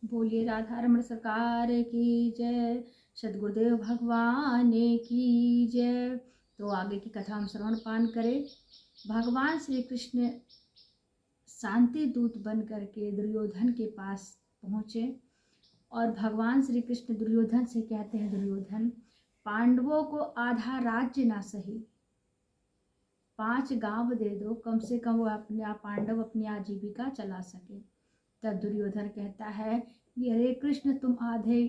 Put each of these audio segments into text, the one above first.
बोलिए राधा रमण सरकार की जय, सदगुरुदेव भगवान की जय। तो आगे की कथा हम श्रवण पान करें। भगवान श्री कृष्ण शांति दूत बन करके दुर्योधन के पास पहुँचे और भगवान श्री कृष्ण दुर्योधन से कहते हैं, दुर्योधन, पांडवों को आधा राज्य ना सही 5 गांव दे दो, कम से कम वो अपने पांडव अपनी आजीविका चला सके। तब दुर्योधन कहता है कि अरे कृष्ण, तुम आधे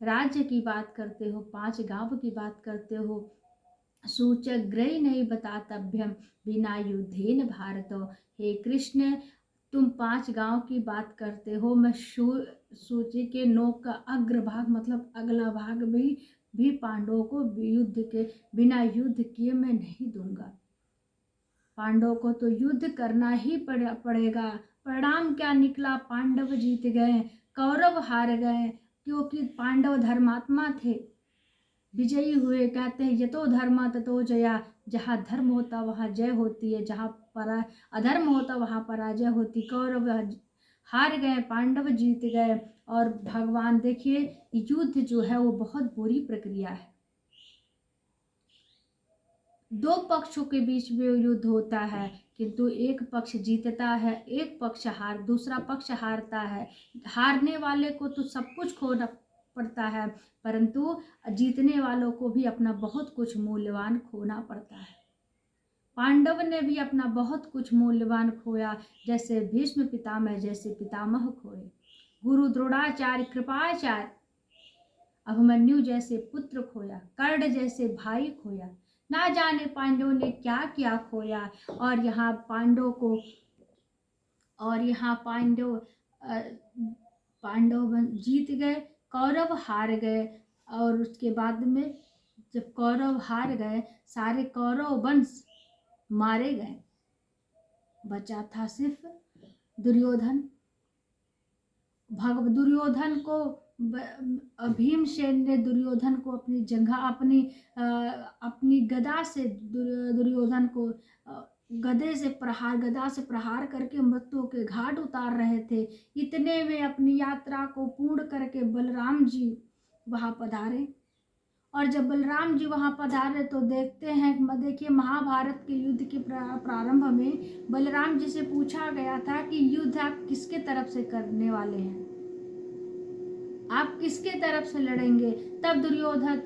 राज्य की बात करते हो, 5 गांव की बात करते हो। सूचक ग्रही नहीं बतातभ्यम बिना युद्धेन भारतो। हे कृष्ण, तुम 5 गांव की बात करते हो, मैं सूची के नोक का अग्रभाग मतलब अगला भाग भी पांडवों को युद्ध के बिना युद्ध किए मैं नहीं दूंगा। पांडवों को तो युद्ध करना ही पड़ेगा। परिणाम क्या निकला? पांडव जीत गए, कौरव हार गए, क्योंकि पांडव धर्मात्मा थे, विजयी हुए। कहते हैं यतो धर्म ततो जया, जहाँ धर्म होता वहाँ जय होती है, जहाँ अधर्म होता वहाँ पराजय होती। कौरव हार गए, पांडव जीत गए। और भगवान देखिए, युद्ध जो है वो बहुत बुरी प्रक्रिया है। 2 पक्षों के बीच में युद्ध होता है, किंतु एक पक्ष जीतता है, एक पक्ष दूसरा पक्ष हारता है। हारने वाले को तो सब कुछ खोना पड़ता है, परंतु जीतने वालों को भी अपना बहुत कुछ मूल्यवान खोना पड़ता है। पांडव ने भी अपना बहुत कुछ मूल्यवान खोया, जैसे भीष्म पितामह जैसे पितामह खोए, गुरु द्रोणाचार्य कृपाचार्य, अभिमन्यु जैसे पुत्र खोया, कर्ण जैसे भाई खोया। ना जाने पांडवों ने क्या क्या खोया। और यहाँ पांडव जीत गए, कौरव हार गए। और उसके बाद में जब कौरव हार गए, सारे कौरव वंश मारे गए, बचा था सिर्फ दुर्योधन। दुर्योधन को भीमसेन ने दुर्योधन को अपनी जगह अपनी गदा से दुर्योधन को गदा से प्रहार करके मृत्यु के घाट उतार रहे थे। इतने में अपनी यात्रा को पूर्ण करके बलराम जी वहां पधारे। और जब बलराम जी वहां पधारे तो देखिए महाभारत के युद्ध के प्रारंभ में बलराम जी से पूछा गया था कि युद्ध आप किसके तरफ से करने वाले हैं, आप किसके तरफ से लड़ेंगे। तब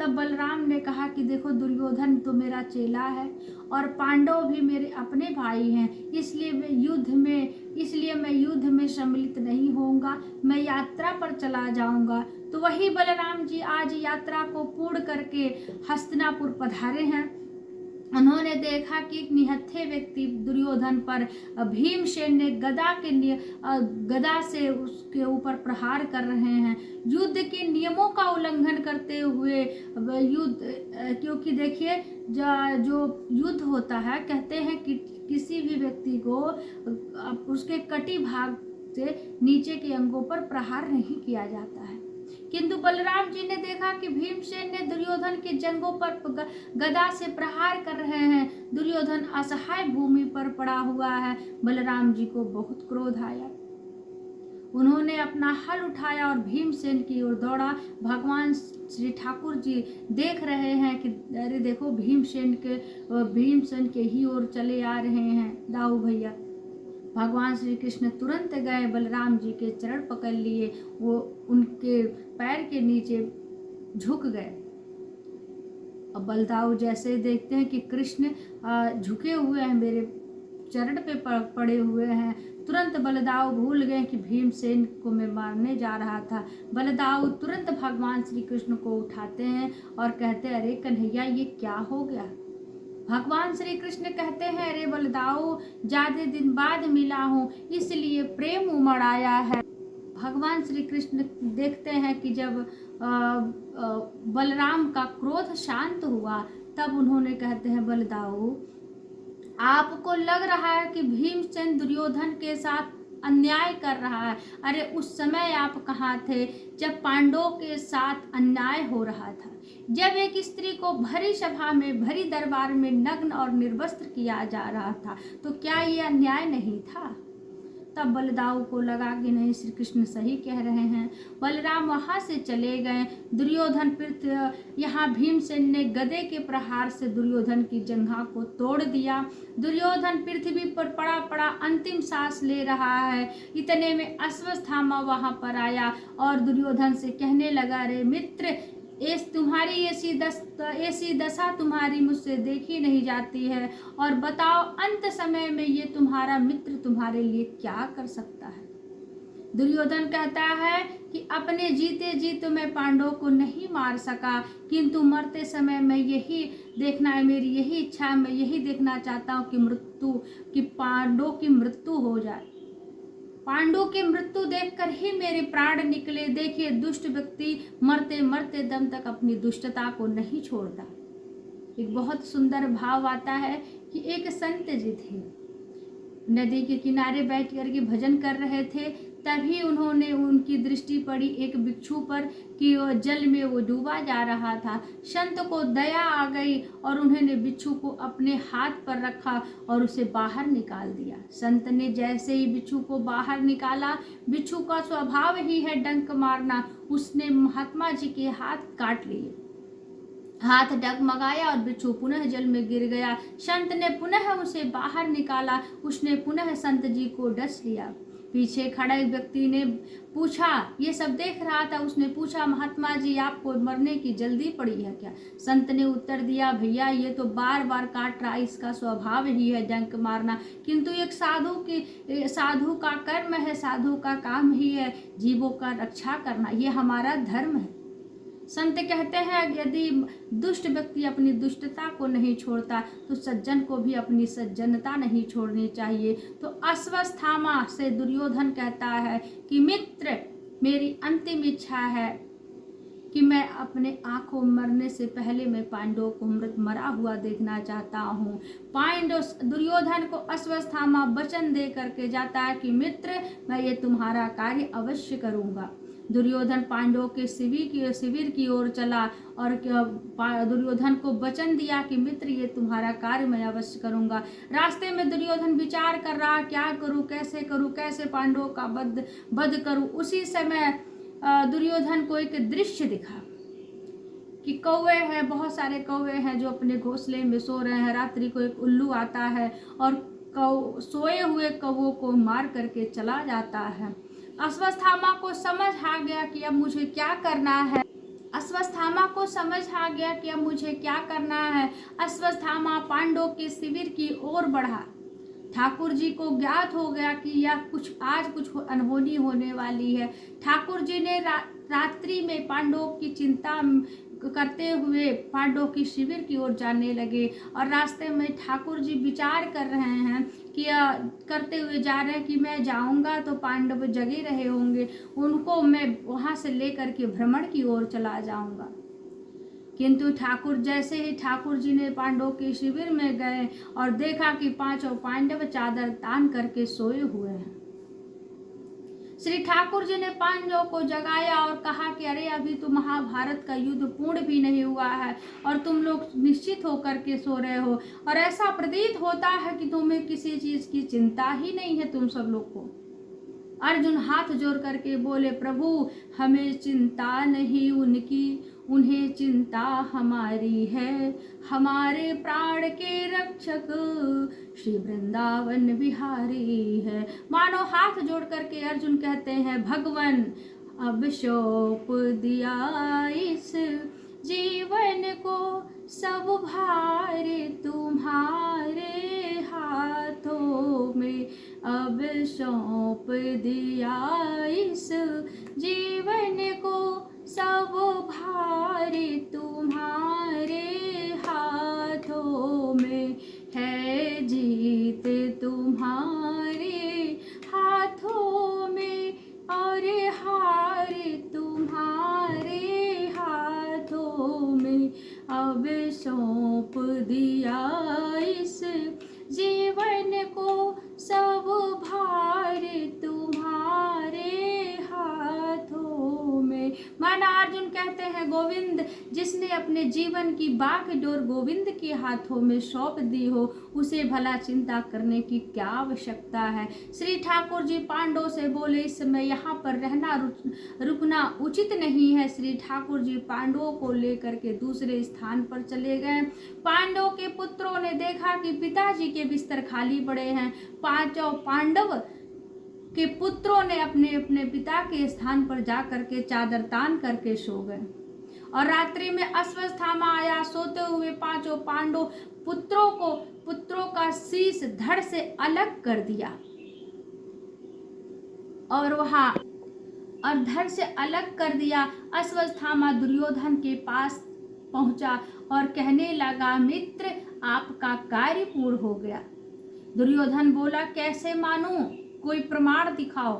बलराम ने कहा कि देखो, दुर्योधन तो मेरा चेला है और पांडव भी मेरे अपने भाई हैं, इसलिए मैं युद्ध में सम्मिलित नहीं होऊंगा, मैं यात्रा पर चला जाऊंगा। तो वही बलराम जी आज यात्रा को पूर्ण करके हस्तिनापुर पधारे हैं। उन्होंने देखा कि एक निहत्थे व्यक्ति दुर्योधन पर भीमसेन ने गदा से उसके ऊपर प्रहार कर रहे हैं, युद्ध के नियमों का उल्लंघन करते हुए क्योंकि देखिए जो युद्ध होता है, कहते हैं कि किसी भी व्यक्ति को उसके कटी भाग से नीचे के अंगों पर प्रहार नहीं किया जाता है। किंतु बलराम जी ने देखा कि भीमसेन ने दुर्योधन के जंघों पर गदा से प्रहार कर रहे हैं, दुर्योधन असहाय भूमि पर पड़ा हुआ है। बलराम जी को बहुत क्रोध आया, उन्होंने अपना हल उठाया और भीमसेन की ओर दौड़ा। भगवान श्री ठाकुर जी देख रहे हैं कि अरे देखो, भीमसेन के ही ओर चले आ रहे हैं दाऊ भैया। भगवान श्री कृष्ण तुरंत गए, बलराम जी के चरण पकड़ लिए, वो उनके पैर के नीचे झुक गए। अब बलदाऊ जैसे देखते हैं कि कृष्ण झुके हुए हैं, मेरे चरण पे पड़े हुए हैं, तुरंत बलदाऊ भूल गए कि भीमसेन को मैं मारने जा रहा था। बलदाऊ तुरंत भगवान श्री कृष्ण को उठाते हैं और कहते हैं, अरे कन्हैया, ये क्या हो गया। भगवान श्री कृष्ण कहते हैं, अरे बलदाऊ, ज्यादा दिन बाद मिला हूँ इसलिए प्रेम उमड़ आया है। भगवान श्री कृष्ण देखते हैं कि जब बलराम का क्रोध शांत हुआ, तब उन्होंने कहते हैं, बलदाऊ, आपको लग रहा है कि भीमसेन दुर्योधन के साथ अन्याय कर रहा है। अरे उस समय आप कहाँ थे जब पांडवों के साथ अन्याय हो रहा था, जब एक स्त्री को भरी सभा में, भरी दरबार में नग्न और निर्वस्त्र किया जा रहा था, तो क्या ये अन्याय नहीं था। तब बलदाऊ को लगा कि नहीं, श्री कृष्ण सही कह रहे हैं। बलराम वहाँ से चले गए। दुर्योधन पृथ्वी यहाँ भीमसेन ने गदे के प्रहार से दुर्योधन की जंघा को तोड़ दिया। दुर्योधन पृथ्वी पर पड़ा पड़ा अंतिम सांस ले रहा है। इतने में अश्वत्थामा वहाँ पर आया और दुर्योधन से कहने लगा, रे मित्र, तुम्हारी ऐसी दशा तुम्हारी मुझसे देखी नहीं जाती है, और बताओ अंत समय में ये तुम्हारा मित्र तुम्हारे लिए क्या कर सकता है। दुर्योधन कहता है कि अपने जीते जी तो मैं पांडवों को नहीं मार सका, किंतु मरते समय मैं यही देखना है, मेरी यही इच्छा है, मैं यही देखना चाहता हूँ कि पांडवों की मृत्यु हो जाए। पांडु की मृत्यु देखकर ही मेरे प्राण निकले। देखिए, दुष्ट व्यक्ति मरते मरते दम तक अपनी दुष्टता को नहीं छोड़ता। एक बहुत सुंदर भाव आता है कि एक संत जी थे, नदी के किनारे बैठ कर के भजन कर रहे थे। तभी उनकी दृष्टि पड़ी एक भिक्षु पर कि वो जल में वो डूबा जा रहा था। संत को दया आ गई और उन्होंने भिक्षु को अपने हाथ पर रखा और उसे बाहर निकाल दिया। संत ने जैसे ही भिक्षु को बाहर निकाला, भिक्षु का स्वभाव ही है डंक मारना, उसने महात्मा जी के हाथ काट लिए। हाथ डगमगाया और भिक्षु पुनः जल में गिर गया। संत ने पुनः उसे बाहर निकाला, उसने पुनः संत जी को डस लिया। पीछे खड़ा एक व्यक्ति ने पूछा, ये सब देख रहा था, उसने पूछा, महात्मा जी आपको मरने की जल्दी पड़ी है क्या? संत ने उत्तर दिया, भैया ये तो बार बार काट रहा, इसका स्वभाव ही है डंक मारना, किंतु एक साधु का कर्म है, साधु का काम ही है जीवों का रक्षा करना, ये हमारा धर्म है। संत कहते हैं यदि दुष्ट व्यक्ति अपनी दुष्टता को नहीं छोड़ता तो सज्जन को भी अपनी सज्जनता नहीं छोड़नी चाहिए। तो अश्वत्थामा से दुर्योधन कहता है कि मित्र, मेरी अंतिम इच्छा है कि मैं अपने आंखों मरने से पहले मैं पांडवों को मरा हुआ देखना चाहता हूँ। दुर्योधन को अश्वत्थामा वचन दे करके जाता है कि मित्र, मैं ये तुम्हारा कार्य अवश्य करूँगा। दुर्योधन पांडवों के शिविर की ओर चला और दुर्योधन को वचन दिया कि मित्र, ये तुम्हारा कार्य मैं अवश्य करूंगा। रास्ते में दुर्योधन विचार कर रहा, क्या करूं, कैसे पांडवों का वध करूं। उसी समय दुर्योधन को एक दृश्य दिखा कि कौवे हैं, बहुत सारे कौवे हैं जो अपने घोंसले में सो रहे हैं। रात्रि को एक उल्लू आता है और सोए हुए कौवों को मार करके चला जाता है। अश्वत्थामा को समझ आ गया कि अब मुझे क्या करना है। अश्वत्थामा पांडवों के शिविर की ओर बढ़ा। ठाकुर जी को ज्ञात हो गया कि यह आज कुछ अनहोनी होने वाली है। ठाकुर जी ने रात्रि में पांडवों की चिंता करते हुए पांडवों की शिविर की ओर जाने लगे और रास्ते में ठाकुर जी विचार कर रहे हैं कि करते हुए जा रहे हैं कि मैं जाऊंगा तो पांडव जगे रहे होंगे, उनको मैं वहां से लेकर के भ्रमण की ओर चला जाऊंगा। किंतु जैसे ही ठाकुर जी ने पांडवों के शिविर में गए और देखा कि पांचों पांडव चादर तान करके सोए हुए हैं। श्री ठाकुर जी ने पांडवों को जगाया और कहा कि अरे अभी तो महाभारत का युद्ध पूर्ण भी नहीं हुआ है और तुम लोग निश्चित होकर के सो रहे हो, और ऐसा प्रतीत होता है कि तुम्हें किसी चीज की चिंता ही नहीं है तुम सब लोग को। अर्जुन हाथ जोड़ करके बोले, प्रभु हमें चिंता नहीं उनकी, उन्हें चिंता हमारी है। हमारे प्राण के रक्षक श्री वृंदावन बिहारी है। मानो हाथ जोड़ करके अर्जुन कहते हैं, भगवान अब सौंप दिया इस जीवन को, सब भार तुम्हारे हाथों में। अब सौंप दिया इस जीवन को, सब भार तुम्हारे हाथों में। है जीत तुम्हारे हाथों में और हार तुम्हारे हाथों में। अब सौंप दिया इस जीवन को, सब भार तुम्हारे हाथों में। माना अर्जुन कहते हैं, गोविंद जिसने अपने जीवन की बागडोर गोविंद के हाथों में सौंप दी हो, उसे भला चिंता करने की क्या आवश्यकता है। श्री ठाकुर जी पांडवों से बोले, इस समय यहाँ पर रहना रुकना उचित नहीं है। श्री ठाकुर जी पांडवों को लेकर के दूसरे स्थान पर चले गए। पांडवों के पुत्रों ने देखा कि पिताजी के बिस्तर खाली पड़े हैं। पांचों पांडव के पुत्रों ने अपने अपने पिता के स्थान पर जाकर के चादर तान करके सो गए। और रात्रि में अश्वत्थामा आया। सोते हुए पांचों पांडव पुत्रों का शीश धड़ से अलग कर दिया और धड़ से अलग कर दिया। अश्वत्थामा दुर्योधन के पास पहुंचा और कहने लगा, मित्र आपका कार्य पूर्ण हो गया। दुर्योधन बोला, कैसे मानूं, कोई प्रमाण दिखाओ।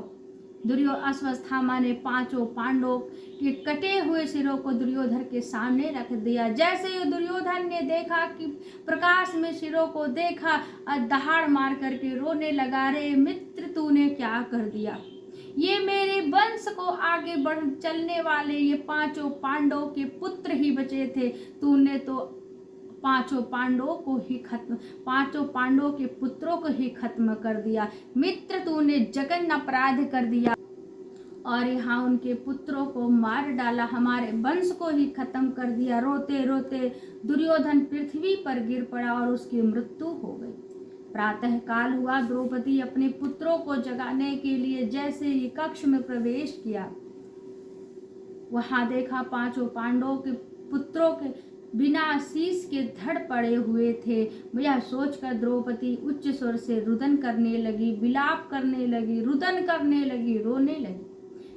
अश्वत्थामा ने पांचों पांडवों के कटे हुए सिरों को दुर्योधन के सामने रख दिया। जैसे ही दुर्योधन ने देखा कि प्रकाश में सिरों को देखा, दहाड़ मार करके रोने लगा, रे मित्र तूने क्या कर दिया, ये मेरे वंश को आगे बढ़ चलने वाले ये पांचों पांडवों के पुत्र ही बचे थे, तूने तो पांचों पांडवों के पुत्रों को ही खत्म कर दिया। मित्र तूने जघन्य अपराध कर दिया और यहाँ उनके पुत्रों को मार डाला, हमारे वंश को ही खत्म कर दिया। रोते रोते दुर्योधन पृथ्वी पर गिर पड़ा और उसकी मृत्यु हो गई। प्रातः काल हुआ। द्रौपदी अपने पुत्रों को जगाने के लिए जैसे ही कक्ष में प्रवेश किया, वहां देखा पांचों पांडवों के पुत्रों के बिना शीश के धड़ पड़े हुए थे। यह सोचकर द्रौपदी उच्च स्वर से रुदन करने लगी, विलाप करने लगी, रुदन करने लगी, रोने लगी।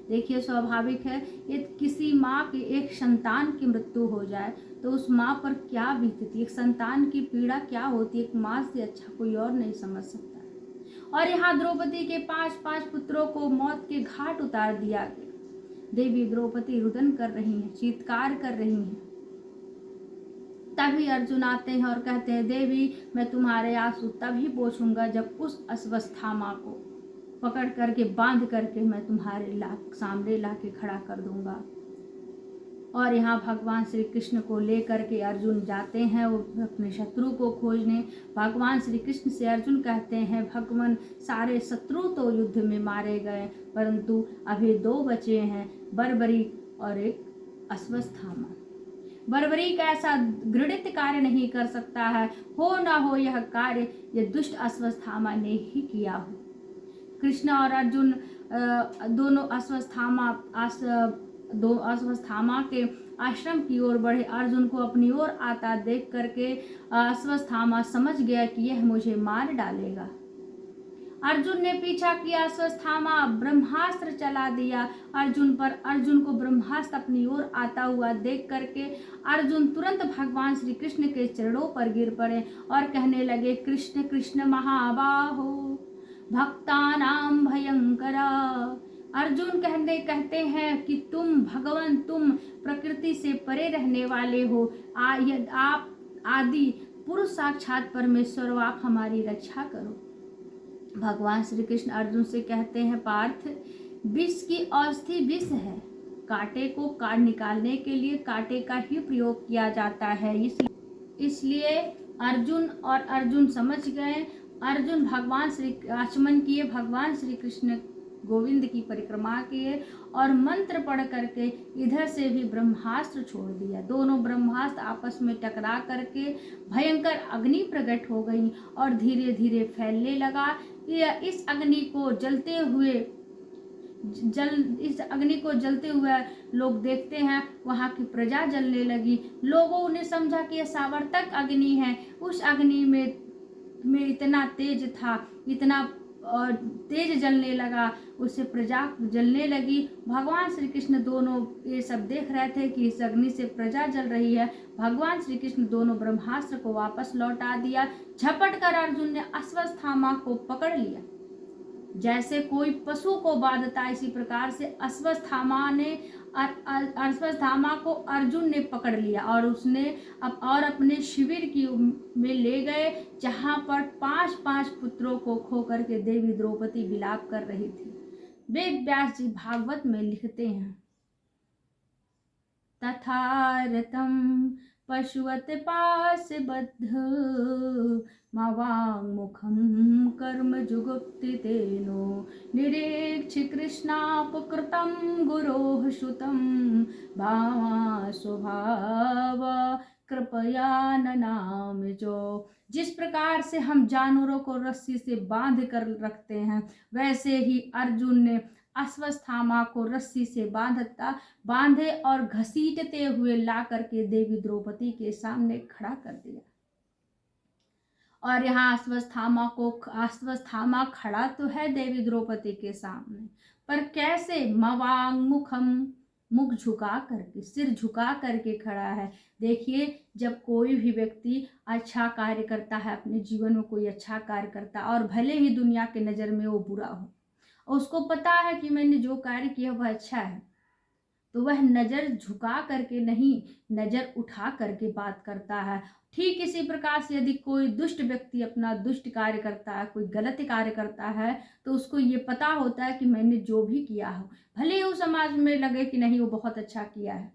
देखिए, स्वाभाविक है, ये किसी माँ की एक संतान की मृत्यु हो जाए तो उस माँ पर क्या बीतती, एक संतान की पीड़ा क्या होती है, एक माँ से अच्छा कोई और नहीं समझ सकता। और यहाँ द्रौपदी के 5 पुत्रों को मौत के घाट उतार दिया गया। देवी द्रौपदी रुदन कर रही हैं, चीत्कार कर रही हैं। तभी अर्जुन आते हैं और कहते हैं, देवी मैं तुम्हारे आंसू तभी पोंछूंगा जब उस अश्वत्थामा को पकड़ करके बांध करके मैं तुम्हारे सामने लाके खड़ा कर दूंगा। और यहाँ भगवान श्री कृष्ण को लेकर के अर्जुन जाते हैं वो अपने शत्रु को खोजने। भगवान श्री कृष्ण से अर्जुन कहते हैं, भगवान सारे शत्रु तो युद्ध में मारे गए, परंतु अभी 2 बचे हैं, बर्बरी और एक अश्वत्थामा। बर्बरीक ऐसा घृणित कार्य नहीं कर सकता है, हो ना हो यह कार्य ये दुष्ट अश्वत्थामा ने ही किया हो। कृष्ण और अर्जुन दोनों अश्वत्थामा के आश्रम की ओर बढ़े। अर्जुन को अपनी ओर आता देख करके अश्वत्थामा समझ गया कि यह मुझे मार डालेगा। अर्जुन ने पीछा किया, अश्वत्थामा ब्रह्मास्त्र चला दिया अर्जुन को ब्रह्मास्त्र अपनी ओर आता हुआ देख करके अर्जुन तुरंत भगवान श्री कृष्ण के चरणों पर गिर पड़े और कहने लगे, कृष्ण कृष्ण महाबाहो भक्तानां भयंकरा। अर्जुन कहते हैं कि तुम भगवान, तुम प्रकृति से परे रहने वाले हो, आप आदि पुरुष साक्षात परमेश्वर हो, आप हमारी रक्षा करो। भगवान श्री कृष्ण अर्जुन से कहते हैं, पार्थ विष की औषधि विष है, कांटे को काट निकालने के लिए कांटे का ही प्रयोग किया जाता है। इसलिए अर्जुन समझ गए। अर्जुन भगवान श्री आचमन किए, भगवान श्री कृष्ण गोविंद की परिक्रमा किए और मंत्र पढ़ करके इधर से भी ब्रह्मास्त्र छोड़ दिया। दोनों ब्रह्मास्त्र आपस में टकरा करके भयंकर अग्नि प्रकट हो गई और धीरे धीरे फैलने लगा। इस अग्नि को जलते हुए लोग देखते हैं, वहाँ की प्रजा जलने लगी। लोगों ने समझा कि यह सावर्तक अग्नि है। उस अग्नि में इतना तेज था, इतना तेज जलने लगा, उससे प्रजा जलने लगी। भगवान श्री कृष्ण दोनों ये सब देख रहे थे कि इस अग्नि से प्रजा जल रही है। भगवान श्री कृष्ण दोनों ब्रह्मास्त्र को वापस लौटा दिया। झपट कर अर्जुन ने अश्वत्थामा को पकड़ लिया। जैसे कोई पशु को बांधता, इसी प्रकार से अश्वत्थामा को अर्जुन ने पकड़ लिया और उसने अपने शिविर में ले गए, जहां पर 5 पुत्रों को खो करके देवी द्रौपदी विलाप कर रही थी। वेद व्यास जी भागवत में लिखते हैं, तथा रतं पशुवत पास बद्ध मवाङ्मुखं कर्म जुगुप्ति तेनो निरीक्ष्य कृष्णापकृतं गुरोः श्रुतं भावा स्वभाव कृपया ननामिजो। जिस प्रकार से हम जानवरों को रस्सी से बांध कर रखते हैं, वैसे ही अर्जुन ने अश्वत्थामा को रस्सी से बांधे और घसीटते हुए ला करके देवी द्रौपदी के सामने खड़ा कर दिया। और यहाँ अश्वत्थामा खड़ा तो है देवी द्रौपदी के सामने, पर कैसे? मवाङ्मुखम, मुख झुका करके, सिर झुका करके खड़ा है। देखिए, जब कोई भी व्यक्ति अच्छा कार्य करता है, अपने जीवन में कोई अच्छा कार्य करता है, और भले ही दुनिया के नज़र में वो बुरा हो, और उसको पता है कि मैंने जो कार्य किया वह अच्छा है, तो वह नज़र झुका करके नहीं, नज़र उठा करके बात करता है। ठीक इसी प्रकार से यदि कोई दुष्ट व्यक्ति अपना दुष्ट कार्य करता है, कोई गलत कार्य करता है, तो उसको ये पता होता है कि मैंने जो भी किया हो, भले ही उस समाज में लगे कि नहीं वो बहुत अच्छा किया है,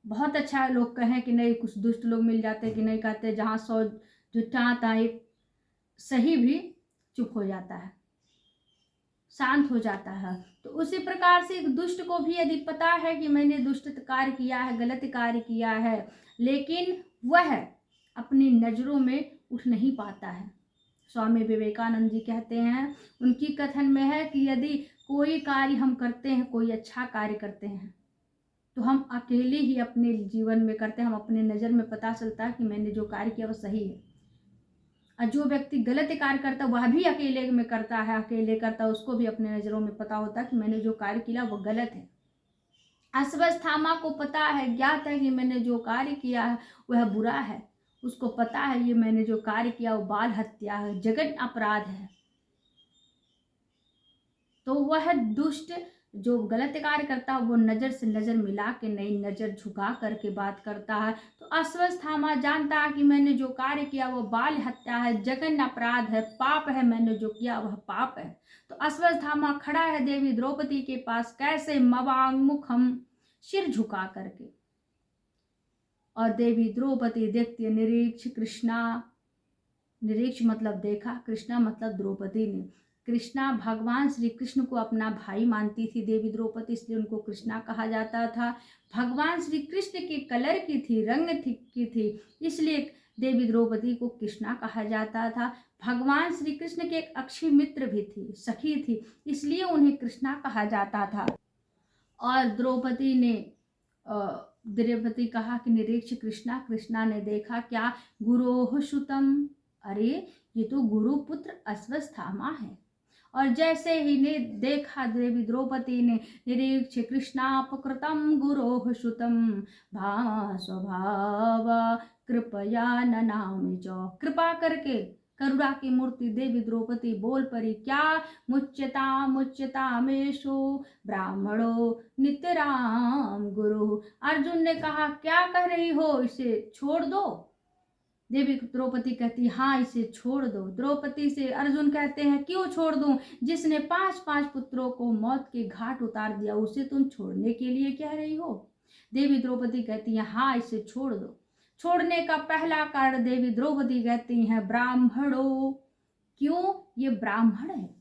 बहुत अच्छा है, लोग कहें कि नहीं, कुछ दुष्ट लोग मिल जाते हैं कि नहीं, कहते जहाँ 100 जुटा तहाँ एक सही भी चुप हो जाता है, शांत हो जाता है। तो उसी प्रकार से एक दुष्ट को भी यदि पता है कि मैंने दुष्ट कार्य किया है, गलत कार्य किया है, लेकिन वह अपनी नज़रों में उठ नहीं पाता है। स्वामी विवेकानंद जी कहते हैं, उनकी कथन में है कि यदि कोई कार्य हम करते हैं, कोई अच्छा कार्य करते हैं, तो हम अकेले ही अपने जीवन में करते हैं, हम अपने नज़र में पता चलता है कि मैंने जो कार्य किया वो सही है। और जो व्यक्ति गलत कार्य करता है वह भी अकेले में करता है, अकेले करता है, उसको भी अपने नज़रों में पता होता है कि मैंने जो कार्य किया वो गलत है। अश्वत्थामा को पता है, ज्ञात है कि मैंने जो कार्य किया है वह बुरा है, उसको पता है ये मैंने जो कार्य किया वो बाल हत्या है, जघन्य अपराध है। तो वह दुष्ट जो गलत कार्य करता है वो नज़र से नज़र मिला के नहीं, नज़र झुका करके बात करता है। तो अश्वत्थामा जानता है कि मैंने जो कार्य किया वो बाल हत्या है, जघन्य अपराध है, पाप है, मैंने जो किया वह पाप है। तो अश्वत्थामा खड़ा है देवी द्रौपदी के पास, कैसे? मवाङ्मुखम, सिर झुका करके। और देवी द्रौपदी देखती है, निरीक्ष कृष्णा, निरीक्ष मतलब देखा, कृष्णा मतलब द्रौपदी ने। कृष्णा भगवान श्री कृष्ण को अपना भाई मानती थी देवी द्रौपदी, इसलिए उनको कृष्णा कहा जाता था। भगवान श्री कृष्ण के कलर की थी, रंग की थी, इसलिए देवी द्रौपदी को कृष्णा कहा जाता था। भगवान श्री कृष्ण के एक अच्छी मित्र भी थी, सखी थी, इसलिए उन्हें कृष्णा कहा जाता था। और द्रौपदी कहा कि निरीक्ष कृष्णा, कृष्णा ने देखा क्या? गुरोः श्रुतम, अरे ये तो गुरु पुत्र अश्वत्थामा है। और जैसे ही ने देखा देवी द्रौपदी ने, निरीक्ष कृष्णापकृतं गुरोः श्रुतं भावा स्वभाव कृपया ननामि च। कृपा करके, करुणा की मूर्ति देवी द्रौपदी बोल पड़ी, क्या? मुच्यतामेषु ब्राह्मणो नितराम गुरु। अर्जुन ने कहा, क्या कह रही हो, इसे छोड़ दो। देवी द्रौपदी कहती, हाँ इसे छोड़ दो। द्रौपदी से अर्जुन कहते हैं, क्यों छोड़ दूं? जिसने 5 पुत्रों को मौत के घाट उतार दिया, उसे तुम छोड़ने के लिए कह रही हो? देवी द्रौपदी कहती है, हाँ इसे छोड़ दो। छोड़ने का पहला कारण देवी द्रौपदी कहती हैं, ब्राह्मणों। क्यों? ये ब्राह्मण है।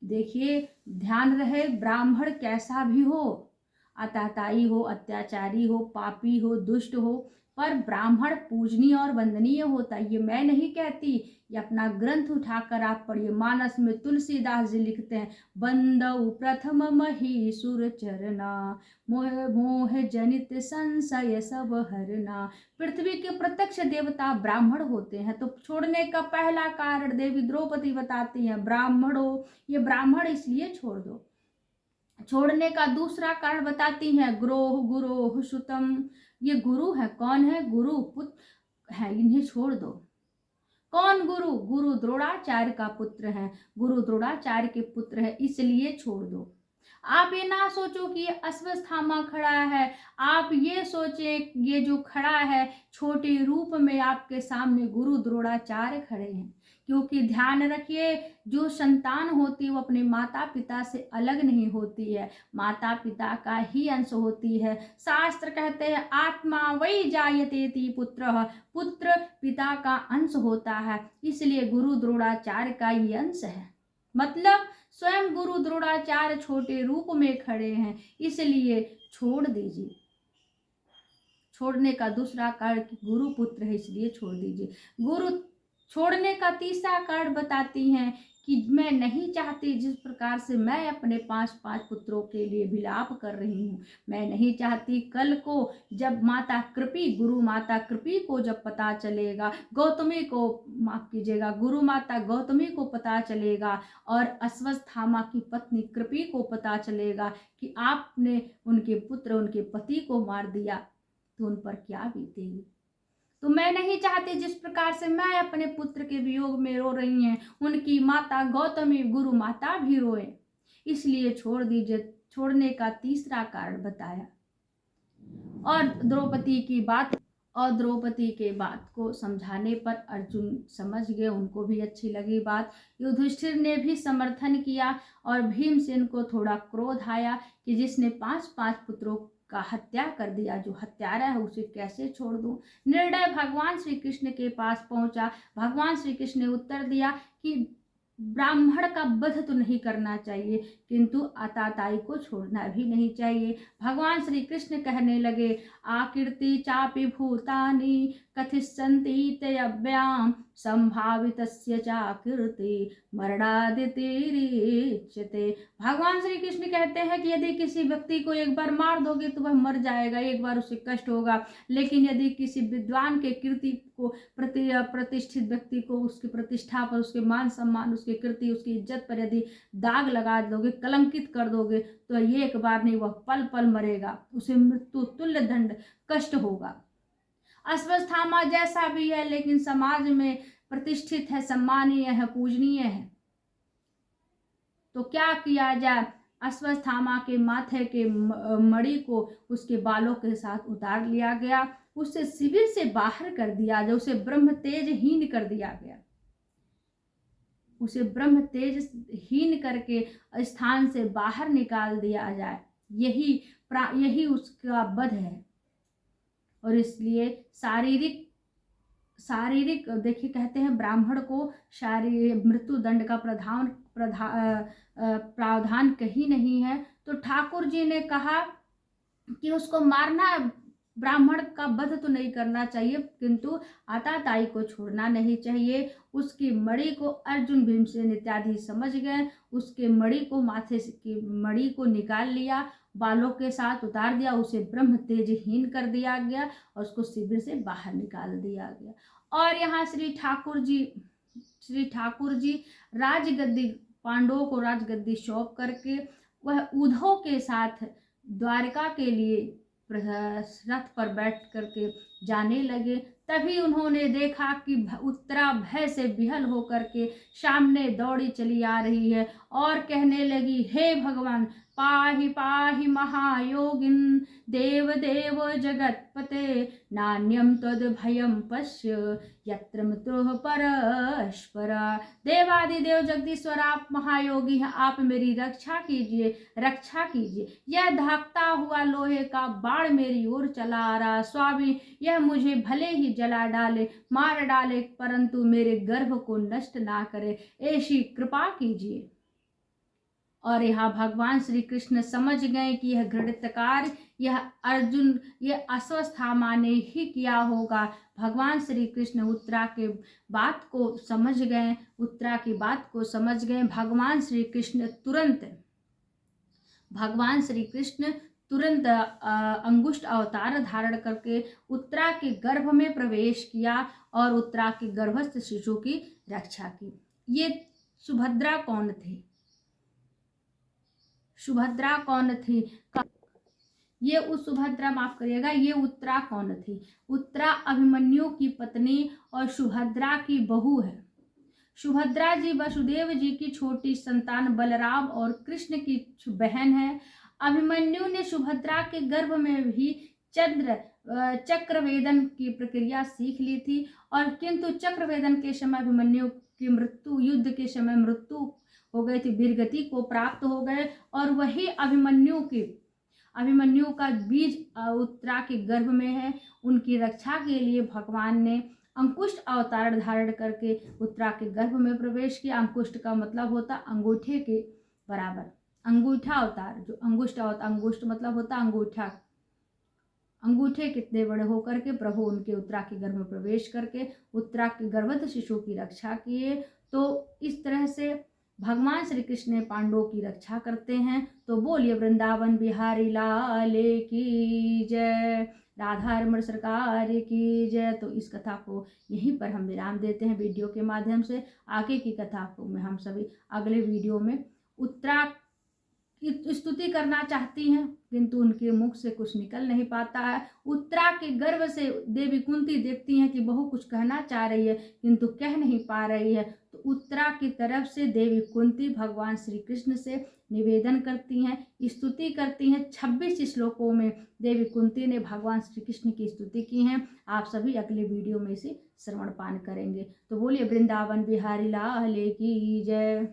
देखिए, ध्यान रहे, ब्राह्मण कैसा भी हो, अत्याचारी हो, अत्याचारी हो, पापी हो, दुष्ट हो, पर ब्राह्मण पूजनीय और वंदनीय होता है। ये मैं नहीं कहती, ये अपना ग्रंथ उठाकर आप पढ़िए। मानस में तुलसीदास जी लिखते हैं, बंदौ प्रथम महीसुर चरना, मोह मोह जनित संशय सब हरना। पृथ्वी के प्रत्यक्ष देवता ब्राह्मण होते हैं। तो छोड़ने का पहला कारण देवी द्रौपदी बताती हैं, ब्राह्मणों, ये ब्राह्मण इसलिए छोड़ दो। छोड़ने का दूसरा कारण बताती हैं, गुरोः श्रुतम, ये गुरु है। कौन है? गुरु पुत्र है, इन्हें छोड़ दो। कौन गुरु? गुरु द्रोणाचार्य का पुत्र है, गुरु द्रोणाचार्य के पुत्र है, इसलिए छोड़ दो। आप ये ना सोचो कि ये अश्वत्थामा खड़ा है, आप ये सोचे ये जो खड़ा है छोटे रूप में आपके सामने गुरु द्रोणाचार्य खड़े हैं, क्योंकि ध्यान रखिए, जो संतान होती है वो अपने माता पिता से अलग नहीं होती है, माता पिता का ही अंश होती है। शास्त्र कहते हैं आत्मा वही जायते पुत्र, पुत्र पिता का अंश होता है, इसलिए गुरु द्रोणाचार्य का ये अंश है। मतलब स्वयं गुरु द्रोणाचार्य छोटे रूप में खड़े हैं, इसलिए छोड़ दीजिए। छोड़ने का दूसरा कारण कि गुरु पुत्र है, इसलिए छोड़ दीजिए। गुरु छोड़ने का तीसरा कारण बताती हैं कि मैं नहीं चाहती जिस प्रकार से मैं अपने 5 पुत्रों के लिए विलाप कर रही हूँ, मैं नहीं चाहती कल को जब माता कृपी, गुरु माता कृपी को जब पता चलेगा, गौतमी को, माफ कीजिएगा, गुरु माता गौतमी को पता चलेगा और अश्वत्थामा की पत्नी कृपी को पता चलेगा कि आपने उनके पुत्र, उनके पति को मार दिया, तो उन पर क्या बीतेगी। तो मैं नहीं चाहती जिस प्रकार से मैं अपने पुत्र के वियोग में रो रही हैं, उनकी माता गौतमी, गुरु माता भी रोए, इसलिए छोड़ दीजिए। छोड़ने का तीसरा कारण बताया। और द्रौपदी के बात को समझाने पर अर्जुन समझ गए, उनको भी अच्छी लगी बात। युधिष्ठिर ने भी समर्थन किया और भीमसेन को थोड़ा क्रोध आया कि जिसने 5 पुत्रों का हत्या कर दिया, जो हत्यारा है उसे कैसे छोड़ दूं। निर्णय भगवान श्री कृष्ण के पास पहुंचा। भगवान श्री कृष्ण ने उत्तर दिया कि ब्राह्मण का वध तो नहीं करना चाहिए, किंतु आताताई को छोड़ना भी नहीं चाहिए। भगवान श्री कृष्ण कहने लगे आकीर्ति चापि भूतानि कथिष्यन्ति तयव्याम संभावितस्य चाकीर्ति मरणादितिरिच्यते। भगवान श्री कृष्ण कहते हैं कि यदि किसी व्यक्ति को एक बार मार दोगे तो वह मर जाएगा, एक बार उसे कष्ट होगा, लेकिन यदि किसी विद्वान के कीर्ति को, प्रतिष्ठित व्यक्ति को, उसकी प्रतिष्ठा पर, उसके मान सम्मान, उसकी कीर्ति, उसकी इज्जत पर यदि दाग लगा दोगे, कलंकित कर दोगे, तो ये एक बार नहीं, वह पल पल मरेगा, उसे मृत्यु तुल्य दंड कष्ट होगा। अश्वत्थामा जैसा भी है लेकिन समाज में प्रतिष्ठित है, सम्मानीय है, पूजनीय है, तो क्या किया जाए। अश्वत्थामा के माथे के मणि को उसके बालों के साथ उतार लिया गया, उसे शिविर से बाहर कर दिया गया, उसे ब्रह्म तेजहीन कर दिया गया, उसे ब्रह्म तेज हीन करके स्थान से बाहर निकाल दिया जाए, यही उसका वध है। और इसलिए शारीरिक देखिए, कहते हैं ब्राह्मण को शारीरिक मृत्यु दंड का प्रावधान कहीं नहीं है। तो ठाकुर जी ने कहा कि उसको मारना, ब्राह्मण का वध तो नहीं करना चाहिए, किंतु आताताई को छोड़ना नहीं चाहिए। उसकी मणि को अर्जुन, भीमसेन इत्यादि समझ गए, उसके मणि को, माथे की मणि को निकाल लिया, बालों के साथ उतार दिया, उसे ब्रह्म तेजहीन कर दिया गया और उसको शिविर से बाहर निकाल दिया गया। और यहाँ श्री ठाकुर जी राजगद्दी, पांडवों को राजगद्दी सौंप करके वह उद्धव के साथ द्वारका के लिए रथ पर बैठ करके जाने लगे। तभी उन्होंने देखा कि उत्तरा भय से विहल होकर के सामने दौड़ी चली आ रही है और कहने लगी, हे भगवान पाहि पाहि महायोगिन देव देव जगतपते नान्यम तद भयम पश्य यत्र मृत्युः परस्परा। देवादिदेव जगदीश्वर आप महायोगी हैं, आप मेरी रक्षा कीजिए, रक्षा कीजिए। यह धाकता हुआ लोहे का बाण मेरी ओर चला आ रहा, स्वामी यह मुझे भले ही जला डाले, मार डाले, परंतु मेरे गर्भ को नष्ट ना करे, ऐसी कृपा कीजिए। और यहाँ भगवान श्री कृष्ण समझ गए कि यह घृणित कार्य, यह अर्जुन, यह अश्वत्थामा ने ही किया होगा। भगवान श्री कृष्ण उत्तरा के बात को समझ गए, उत्तरा की बात को समझ गए। भगवान श्री कृष्ण तुरंत अंगुष्ठ अवतार धारण करके उत्तरा के गर्भ में प्रवेश किया और उत्तरा के गर्भस्थ शिशु की रक्षा की। ये सुभद्रा कौन थी? सुभद्रा कौन थी? ये उस सुभद्रा, माफ करिएगा, ये उत्तरा कौन थी? उत्तरा अभिमन्यु की पत्नी और सुभद्रा की बहू है। सुभद्रा जी वसुदेव जी की छोटी संतान बलराम और कृष्ण की बहन है। अभिमन्यु ने सुभद्रा के गर्भ में भी चक्रवेदन की प्रक्रिया सीख ली थी, और किंतु चक्रवेदन के समय अभिमन्यु की मृत्यु, युद्ध के समय मृत्यु हो गई थी, वीरगति को प्राप्त हो गए। और वही अभिमन्यु का बीज उत्तरा के गर्भ में है। उनकी रक्षा के लिए भगवान ने अंकुष्ट अवतार धारण करके उत्तरा के गर्भ में प्रवेश किया। अंकुष्ट का मतलब होता अंगूठे के बराबर, अंगूठा अवतार, जो अंगुष्ट मतलब होता अंगूठा। अंगूठे कितने बड़े होकर के प्रभु उनके उत्तरा के गर्भ में प्रवेश करके उत्तरा के गर्भस्थ शिशु की रक्षा किए। तो इस तरह से भगवान श्री कृष्ण ने पांडवों की रक्षा करते हैं। तो बोलिए वृंदावन बिहारी लाल की जय, राधा रमण सरकार की जय। तो इस कथा को यहीं पर हम विराम देते हैं वीडियो के माध्यम से। आगे की कथा को में हम सभी अगले वीडियो में उत्तरा की स्तुति करना चाहती हैं, किंतु उनके मुख से कुछ निकल नहीं पाता है। उत्तरा के गर्भ से देवी कुंती देखती हैं कि बहू कुछ कहना चाह रही है, किंतु कह नहीं पा रही है। तो उत्तरा की तरफ से देवी कुंती भगवान श्री कृष्ण से निवेदन करती हैं, स्तुति करती हैं। 26 श्लोकों में देवी कुंती ने भगवान श्री कृष्ण की स्तुति की हैं। आप सभी अगले वीडियो में इसे श्रवण पान करेंगे। तो बोलिए वृंदावन बिहारी लाल की जय।